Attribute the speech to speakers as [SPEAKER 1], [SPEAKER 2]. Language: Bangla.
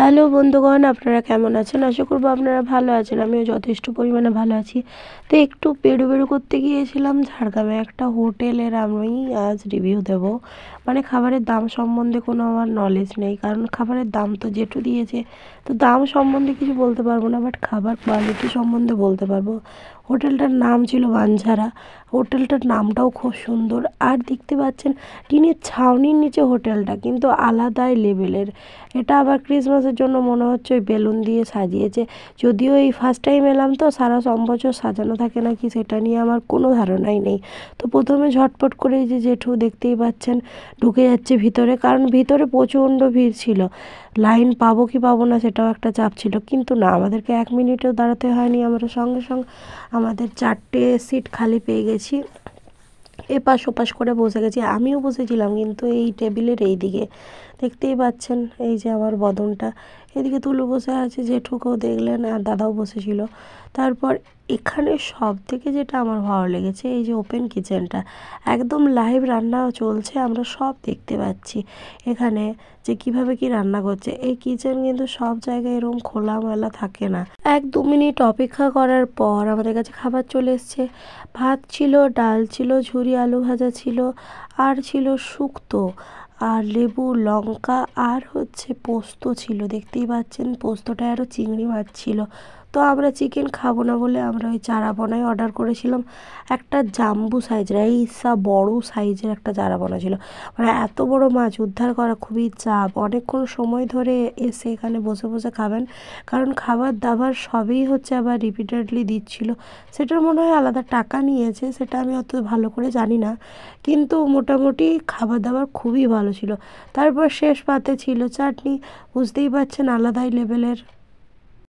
[SPEAKER 1] হ্যালো বন্ধুগণ, আপনারা কেমন আছেন? আশা করব আপনারা ভালো আছেন। আমিও যথেষ্ট পরিমাণে ভালো আছি। তো একটু বেরু করতে গিয়েছিলাম ঝাড়গ্রামে একটা হোটেলের। আমি আজ রিভিউ দেব। মানে খাবারের দাম সম্বন্ধে কোনো আমার নলেজ নেই, কারণ খাবারের দাম তো জেঠু দিয়েছে, তো দাম সম্বন্ধে কিছু বলতে পারবো না, বাট খাবার কোয়ালিটি সম্বন্ধে বলতে পারবো। হোটেলটার নাম ছিল বাঞ্ছারা। হোটেলটার নামটাও খুব সুন্দর। আর দেখতে পাচ্ছেন টিনের ছাউনির নিচে হোটেলটা, কিন্তু আলাদাই লেভেলের। এটা আবার ক্রিসমাসের জন্য মনে হচ্ছে ওই বেলুন দিয়ে সাজিয়েছে। যদিও এই ফার্স্ট টাইম এলাম, তো সারা বছর সাজানো থাকে নাকি সেটা নিয়ে আমার কোনো ধারণাই নেই। তো প্রথমে ঝটপট করে এই যে জেঠু দেখতেই পাচ্ছেন ঢুকে যাচ্ছে ভিতরে, কারণ ভিতরে প্রচণ্ড ভিড় ছিল। লাইন পাবো কি পাবো না সেটাও একটা চাপ ছিল, কিন্তু না, আমাদেরকে 1 মিনিটও দাঁড়াতে হয়নি। আমরা সঙ্গে সঙ্গে আমাদের 4টে সিট খালি পেয়ে গেছি। এপাশ ওপাশ করে বসে গেছি, আমিও বসেছিলাম কিন্তু এই টেবিলের এই দিকে। দেখতেই পাচ্ছেন এই যে আমার বদনটা, এদিকে তুলু বসে আছে, জেঠুকেও দেখলেন, আর দাদাও বসেছিল। তারপর এখানে সব থেকে যেটা আমার ভালো লেগেছে, এই যে ওপেন কিচেনটা, একদম লাইভ রান্না চলছে, আমরা সব দেখতে পাচ্ছি এখানে যে কিভাবে কি রান্না করছে। এই কিচেন কিন্তু সব জায়গায় এরকম খোলামেলা থাকে না। 1-2 মিনিট অপেক্ষা করার পর আমাদের কাছে খাবার চলে এসছে। ভাত ছিল, ডাল ছিল, ঝুরি আলু ভাজা ছিল, আর ছিল শুক্তো, আর লেবু, লঙ্কা, আর হচ্ছে পোস্ত ছিল। দেখতেই পাচ্ছেন পোস্তটায় আরও চিংড়ি মাছ ছিল। তো আমরা চিকেন খাবো না বলে আমরা ওই চারাপোনাই অর্ডার করেছিলাম। একটা জাম্বু সাইজের, এইসা বড় সাইজের একটা চারাপোনা ছিল। মানে এত বড় মাছ উদ্ধার করা খুবই চাপ। অনেকক্ষণ সময় ধরে এসে এখানে বসে বসে খাবেন, কারণ খাবার দাবার সবই হচ্ছে আবার রিপিটেডলি দিচ্ছিল। সেটার মনে হয় আলাদা টাকা নিয়েছে, সেটা আমি অত ভালো করে জানি না, কিন্তু মোটামুটি খাবার দাবার খুবই ভালো ছিল। তারপর শেষ পাতে ছিল চাটনি। বুঝতেই পারছেন আলাদাই লেভেলের।